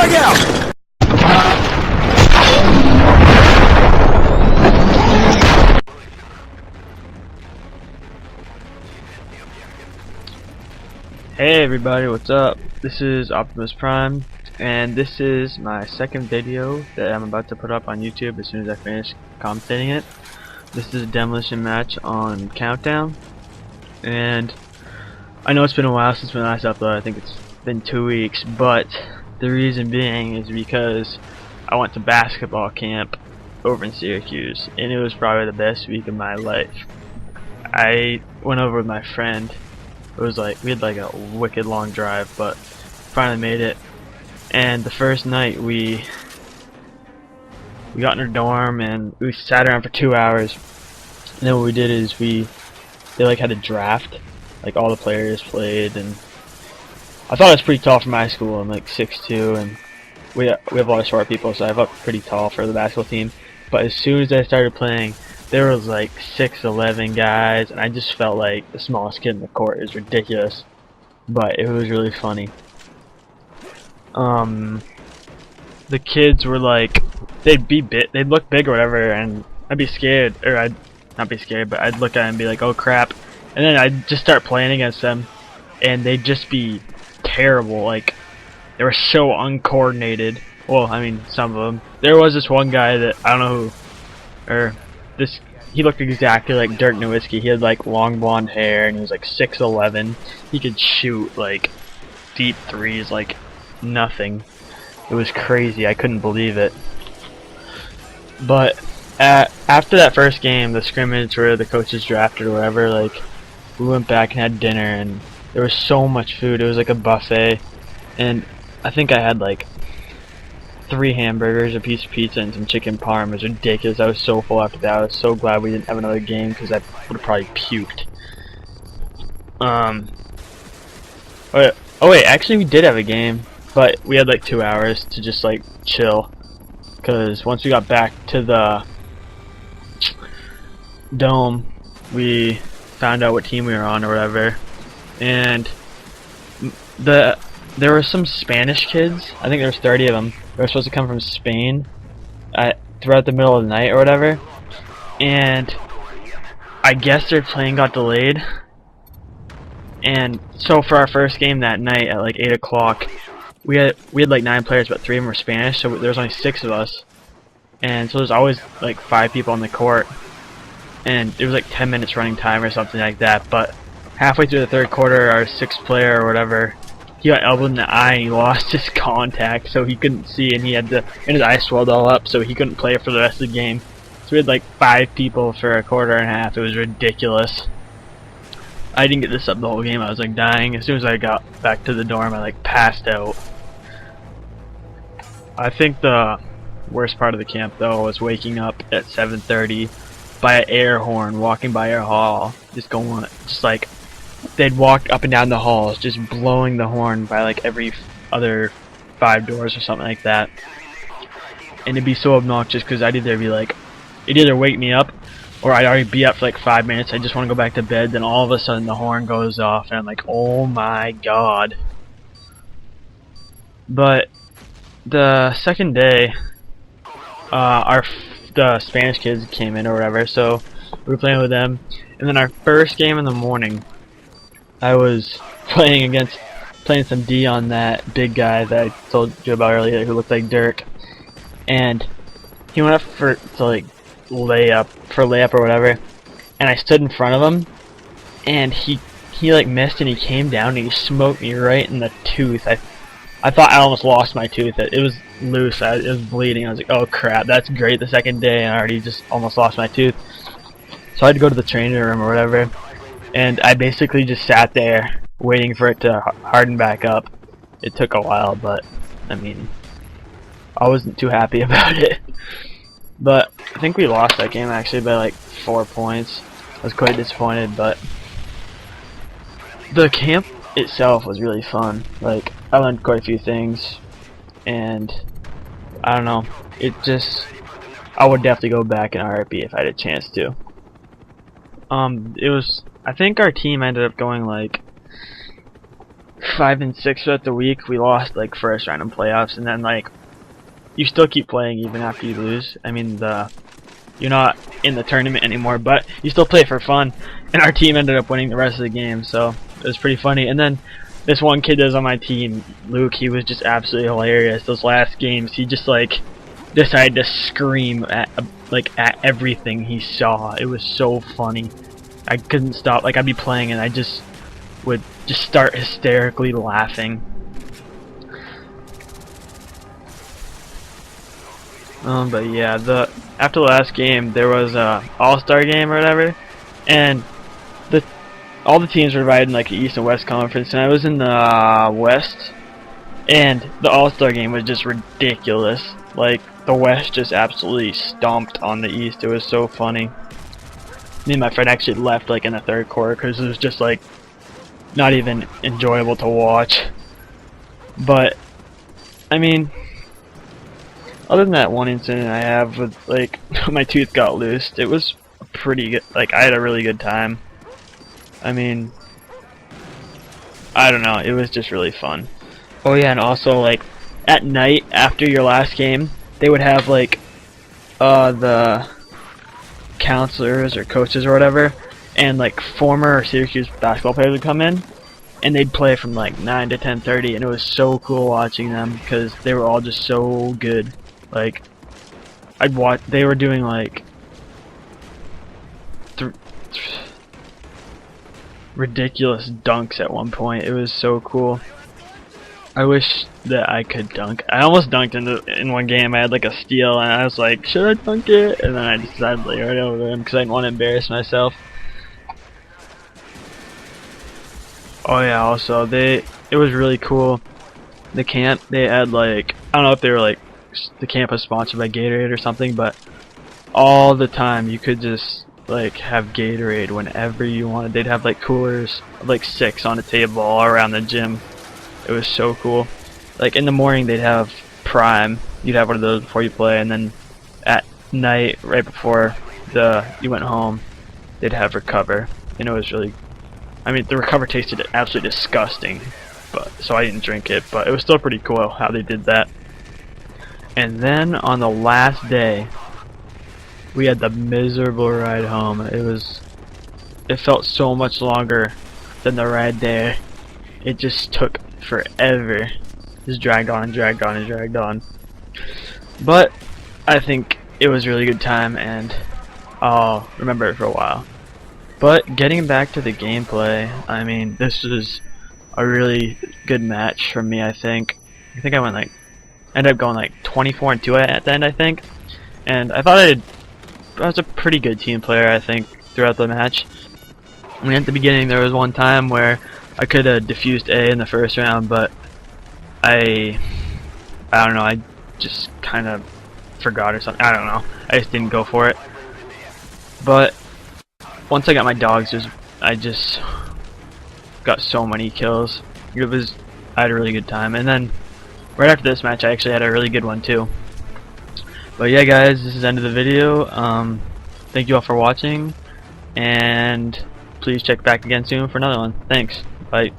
Frag out! Hey everybody, what's up? This is Optimus Prime, and this is my second video that I'm about to put up on YouTube as soon as I finish commentating it. This is a demolition match on Countdown, and I know it's been a while since my last upload. I think it's been 2 weeks, but the reason being is because I went to basketball camp over in Syracuse, and it was probably the best week of my life. I went over with my friend. It was like, we had like a wicked long drive, but finally made it. And the first night we got in our dorm and we sat around for 2 hours. And then what we did is they like had a draft, like all the players played, and I thought it was pretty tall for my school. I'm like 6'2", and we have a lot of short people, so I have up pretty tall for the basketball team. But as soon as I started playing, there was like 6'11" guys, and I just felt like the smallest kid in the court. It was ridiculous, but it was really funny. The kids were like, they'd look big or whatever, and I'd be scared, or I'd not be scared, but I'd look at them and be like, oh crap, and then I'd just start playing against them, and they'd just be terrible. Like, they were so uncoordinated. Well, I mean, some of them. There was this one guy that I don't know who, or he looked exactly like Dirk Nowitzki. He had like long blonde hair and he was like 6'11". He could shoot like deep threes like nothing. It was crazy. I couldn't believe it. But after that first game, the scrimmage where the coaches drafted or whatever, like we went back and had dinner, and there was so much food. It was like a buffet, and I think I had like 3 hamburgers, a piece of pizza, and some chicken parm. It was ridiculous. I was so full after that. I was so glad we didn't have another game because I would have probably puked. Oh wait, actually we did have a game, but we had like 2 hours to just like chill, because once we got back to the dome, we found out what team we were on or whatever, and there were some Spanish kids. I think there was 30 of them. They were supposed to come from Spain throughout the middle of the night or whatever, and I guess their plane got delayed. And so for our first game that night at like 8 o'clock, we had like 9 players, but 3 of them were Spanish, so there was only 6 of us. And so there's always like 5 people on the court, and it was like 10 minutes running time or something like that. But halfway through the third quarter, our 6th player or whatever, he got elbowed in the eye and he lost his contact, so he couldn't see, and and his eye swelled all up, so he couldn't play for the rest of the game. So we had like 5 people for a quarter and a half. It was ridiculous. I didn't get this up the whole game. I was like dying. As soon as I got back to the dorm, I like passed out. I think the worst part of the camp though was waking up at 7:30 by an air horn, walking by our hall, just like they'd walk up and down the halls, just blowing the horn by like every other 5 doors or something like that. And it'd be so obnoxious because it'd either wake me up, or I'd already be up for like 5 minutes. I just want to go back to bed. Then all of a sudden the horn goes off, and I'm like, oh my god. But the second day, the Spanish kids came in or whatever, so we were playing with them. And then our first game in the morning, I was playing some D on that big guy that I told you about earlier who looked like Dirk, and he went up to like layup or whatever, and I stood in front of him, and he like missed, and he came down and he smoked me right in the tooth. I thought I almost lost my tooth. It was loose. It was bleeding. I was like, oh crap, that's great. The second day and I already just almost lost my tooth. So I had to go to the training room or whatever, and I basically just sat there waiting for it to harden back up. It took a while, but I mean, I wasn't too happy about it. But I think we lost that game actually by like 4 points. I was quite disappointed, but the camp itself was really fun. Like, I learned quite a few things, and I don't know, I would definitely go back in RP if I had a chance to. I think our team ended up going like 5 and 6 throughout the week. We lost like first round in playoffs, and then like you still keep playing even after you lose. I mean, you're not in the tournament anymore, but you still play for fun. And our team ended up winning the rest of the game, so it was pretty funny. And then this one kid that was on my team, Luke, he was just absolutely hilarious. Those last games, he just like decided to scream at everything he saw. It was so funny. I couldn't stop. Like, I'd be playing and I just would just start hysterically laughing. But yeah, after the last game, there was a All-Star game or whatever, and all the teams were divided in like the East and West Conference, and I was in the West, and the All-Star game was just ridiculous. Like, the West just absolutely stomped on the East. It was so funny. Me and my friend actually left like in the third quarter because it was just like not even enjoyable to watch. But I mean, other than that one incident I have with like my tooth got loosed, it was pretty good. Like, I had a really good time. I mean, I don't know, it was just really fun. Oh yeah, and also like at night after your last game, they would have like the counselors or coaches or whatever, and like former Syracuse basketball players would come in, and they'd play from like 9 to 10:30, and it was so cool watching them because they were all just so good. Like, I'd watch. They were doing like ridiculous dunks at one point. It was so cool. I wish that I could dunk. I almost dunked in one game. I had like a steal, and I was like, should I dunk it? And then I decided to lay right over him because I didn't want to embarrass myself. Oh yeah, also it was really cool. The camp, they had like, I don't know if they were like, the camp was sponsored by Gatorade or something, but all the time you could just like have Gatorade whenever you wanted. They'd have like coolers, like 6 on a table all around the gym. It was so cool. Like in the morning they'd have Prime. You'd have one of those before you play, and then at night, right before you went home, they'd have Recover. And it was really, I mean, the Recover tasted absolutely disgusting, but so I didn't drink it, but it was still pretty cool how they did that. And then on the last day, we had the miserable ride home. It felt so much longer than the ride there. It just took forever. Just dragged on and dragged on and dragged on. But I think it was a really good time, and I'll remember it for a while. But getting back to the gameplay, I mean, this was a really good match for me. I think I went like, ended up going like 24-2 at the end, I think. And I thought I was a pretty good team player, I think, throughout the match. I mean, at the beginning there was one time where I could have diffused A in the first round, but I don't know, I just kind of forgot or something. I don't know, I just didn't go for it. But once I got my dogs, I just got so many kills. I had a really good time. And then right after this match, I actually had a really good one too. But yeah, guys, this is the end of the video. Thank you all for watching, and please check back again soon for another one. Thanks. Bye.